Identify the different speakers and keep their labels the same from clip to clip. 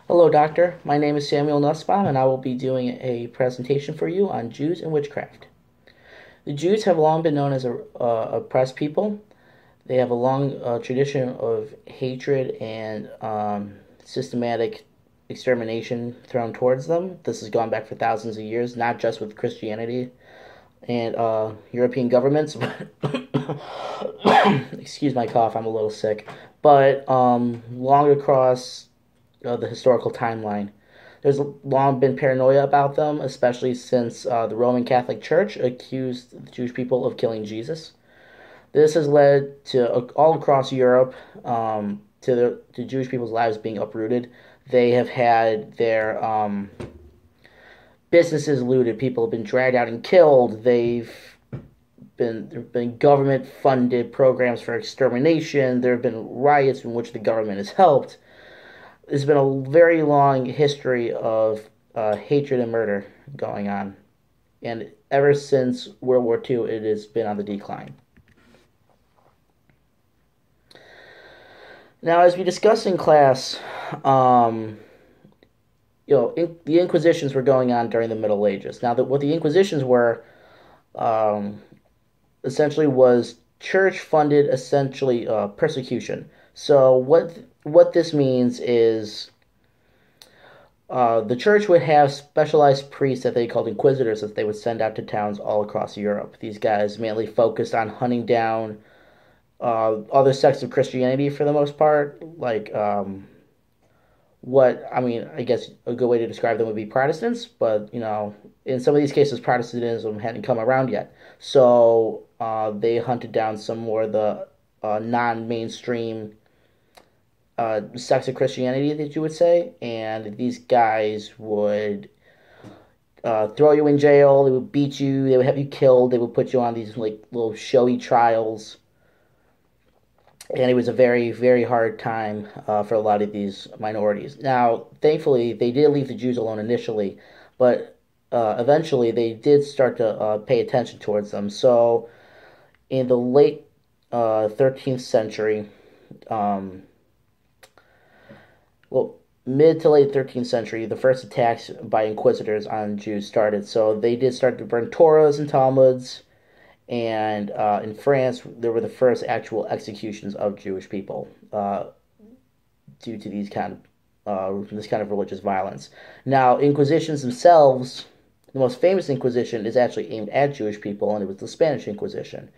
Speaker 1: Hello, Doctor. My name is Samuel Nussbaum, and I will be doing a presentation for you on Jews and witchcraft. The Jews have long been known as a oppressed people. They have a long tradition of hatred and systematic extermination thrown towards them. This has gone back for thousands of years, not just with Christianity and European governments, but excuse my cough, I'm a little sick, but long across the historical timeline. There's long been paranoia about them, especially since the Roman Catholic Church accused the Jewish people of killing Jesus. This has led to all across Europe to Jewish people's lives being uprooted. They have had their businesses looted. People have been dragged out and killed. There have been government funded programs for extermination. There have been riots in which the government has helped. There's been a very long history of hatred and murder going on, and ever since World War II, it has been on the decline. Now, as we discussed in class, um, the Inquisitions were going on during the Middle Ages. Now, what the Inquisitions were um, essentially was church-funded, essentially persecution. So what this means is the church would have specialized priests that they called inquisitors that they would send out to towns all across Europe. These guys mainly focused on hunting down other sects of Christianity for the most part. Like, I guess a good way to describe them would be Protestants, but, in some of these cases, Protestantism hadn't come around yet. So they hunted down some more of the non-mainstream sects of Christianity that you would say, and these guys would throw you in jail. They would beat you. They would have you killed. They would put you on these like little showy trials, and it was a very very hard time for a lot of these minorities. Now, thankfully, they did leave the Jews alone initially, but eventually they did start to pay attention towards them. So, in the late 13th century. Well, mid to late 13th century, the first attacks by inquisitors on Jews started. So they did start to burn Torahs and Talmuds, and in France, there were the first actual executions of Jewish people due to this kind of religious violence. Now, Inquisitions themselves, the most famous Inquisition is actually aimed at Jewish people, and it was the Spanish Inquisition.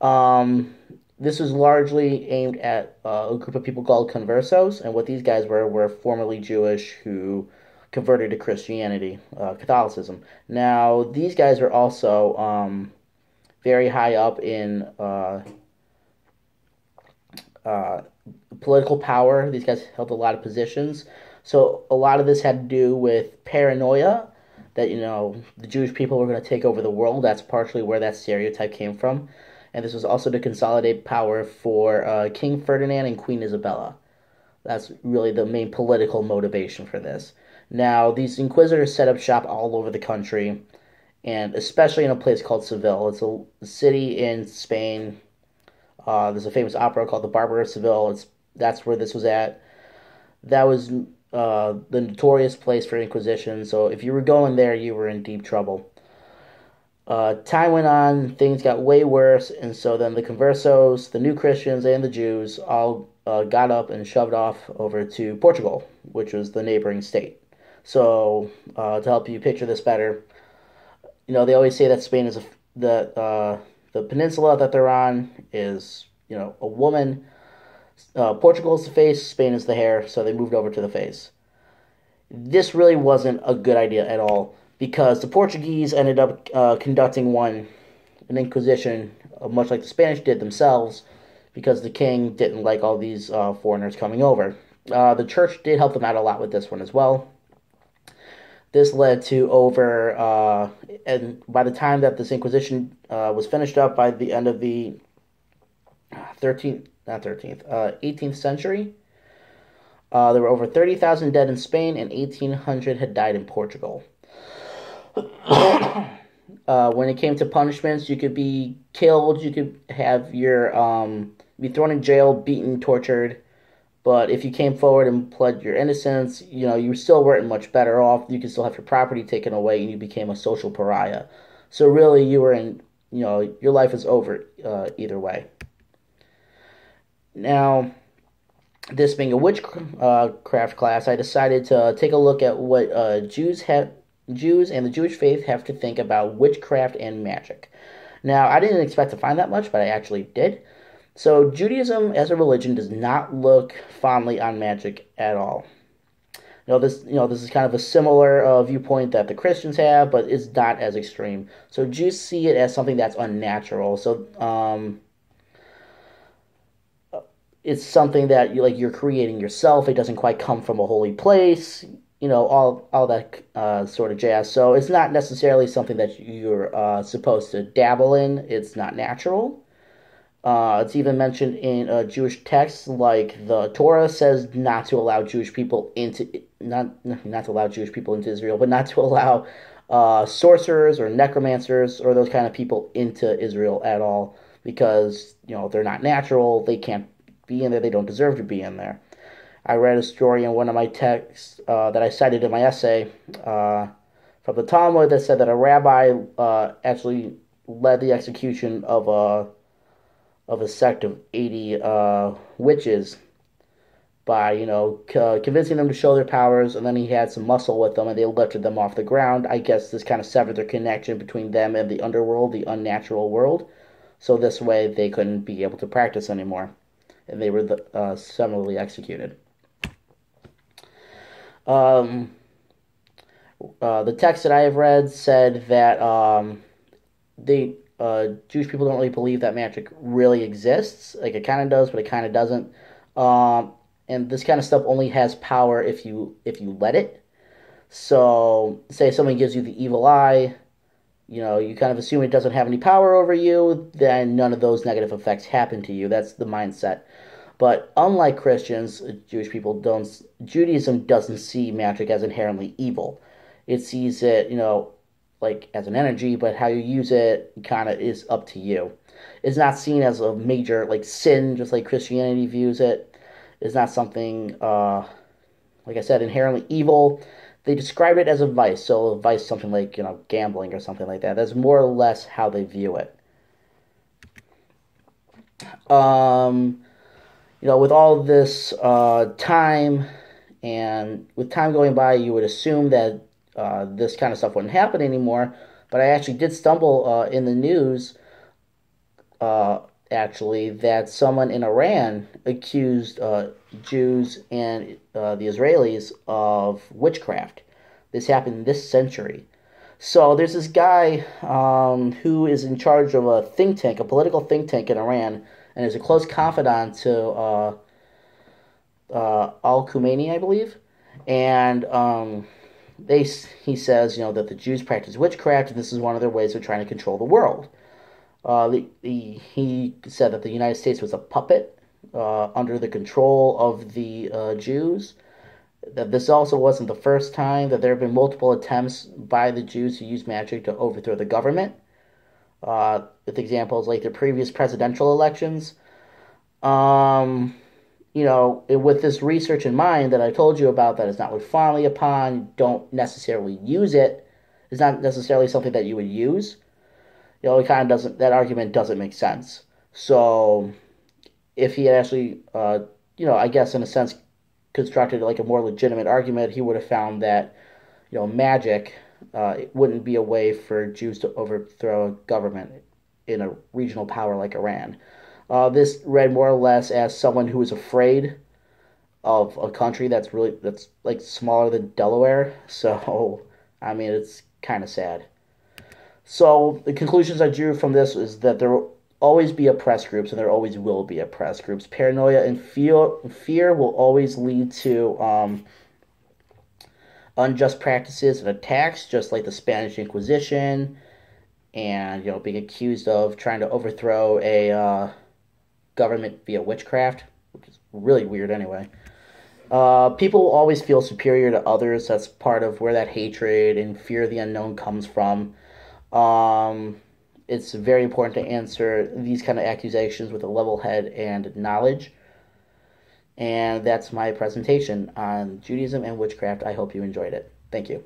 Speaker 1: Um, this was largely aimed at a group of people called conversos, and what these guys were formerly Jewish who converted to Christianity, Catholicism. Now, these guys were also very high up in uh, political power. These guys held a lot of positions. So a lot of this had to do with paranoia that, the Jewish people were going to take over the world. That's partially where that stereotype came from. And this was also to consolidate power for King Ferdinand and Queen Isabella. That's really the main political motivation for this. Now, these inquisitors set up shop all over the country, and especially in a place called Seville. It's a city in Spain. There's a famous opera called The Barber of Seville. That's where this was at. That was the notorious place for Inquisition. So if you were going there, you were in deep trouble. Time went on, things got way worse, and so then the conversos, the new Christians, and the Jews all got up and shoved off over to Portugal, which was the neighboring state. So, to help you picture this better, they always say that Spain is the peninsula that they're on is, a woman. Portugal is the face, Spain is the hair, so they moved over to the face. This really wasn't a good idea at all, because the Portuguese ended up conducting an inquisition, much like the Spanish did themselves, because the king didn't like all these foreigners coming over. The church did help them out a lot with this one as well. This led to and by the time that this inquisition was finished up, by the end of the 18th century, there were over 30,000 dead in Spain, and 1,800 had died in Portugal. When it came to punishments, you could be killed, you could have be thrown in jail, beaten, tortured, But if you came forward and pled your innocence, you still weren't much better off. You could still have your property taken away, and you became a social pariah. So really, you were in, your life is over either way. Now, this being a witchcraft class, I decided to take a look at what Jews and the Jewish faith have to think about witchcraft and magic. Now, I didn't expect to find that much, but I actually did. So, Judaism as a religion does not look fondly on magic at all. This is kind of a similar viewpoint that the Christians have, but it's not as extreme. So, Jews see it as something that's unnatural. So, it's something that you're creating yourself. It doesn't quite come from a holy place. All that sort of jazz. So it's not necessarily something that you're supposed to dabble in. It's not natural. It's even mentioned in Jewish texts, like the Torah says not to allow Jewish people into not to allow Jewish people into Israel, but not to allow sorcerers or necromancers or those kind of people into Israel at all, because they're not natural. They can't be in there. They don't deserve to be in there. I read a story in one of my texts that I cited in my essay from the Talmud that said that a rabbi actually led the execution of a sect of 80 witches by convincing them to show their powers, and then he had some muscle with them, and they lifted them off the ground. I guess this kind of severed their connection between them and the underworld, the unnatural world. So this way they couldn't be able to practice anymore, and they were summarily executed. The text that I have read said that Jewish people don't really believe that magic really exists. Like, it kind of does, but it kind of doesn't. And this kind of stuff only has power if you let it. So, say someone gives you the evil eye, you kind of assume it doesn't have any power over you, then none of those negative effects happen to you. That's the mindset. But unlike Christians, Judaism doesn't see magic as inherently evil. It sees it, like as an energy, but how you use it kind of is up to you. It's not seen as a major sin, just like Christianity views it. It's not something, like I said, inherently evil. They describe it as a vice. So a vice, something like gambling or something like that. That's more or less how they view it. With all this time, and with time going by, you would assume that this kind of stuff wouldn't happen anymore. But I actually did stumble in the news, that someone in Iran accused Jews and the Israelis of witchcraft. This happened this century. So there's this guy who is in charge of a think tank, a political think tank in Iran, and is a close confidant to Al-Khomeini, I believe. And he says, that the Jews practice witchcraft, and this is one of their ways of trying to control the world. He said that the United States was a puppet under the control of the Jews. That this also wasn't the first time, that there have been multiple attempts by the Jews to use magic to overthrow the government. With examples like the previous presidential elections. With this research in mind that I told you about, that is not looked fondly upon, don't necessarily use it, it's not necessarily something that you would use. It kind of doesn't, that argument doesn't make sense. So, if he had actually, I guess in a sense, constructed like a more legitimate argument, he would have found that, magic, it wouldn't be a way for Jews to overthrow a government in a regional power like Iran. This read more or less as someone who is afraid of a country that's like smaller than Delaware. So, I mean, it's kind of sad. So the conclusions I drew from this is that there will always be oppressed groups, and there always will be oppressed groups. Paranoia and fear will always lead to unjust practices and attacks, just like the Spanish Inquisition, and being accused of trying to overthrow a government via witchcraft, which is really weird anyway. People will always feel superior to others. That's part of where that hatred and fear of the unknown comes from. It's very important to answer these kind of accusations with a level head and knowledge. And that's my presentation on Judaism and witchcraft. I hope you enjoyed it. Thank you.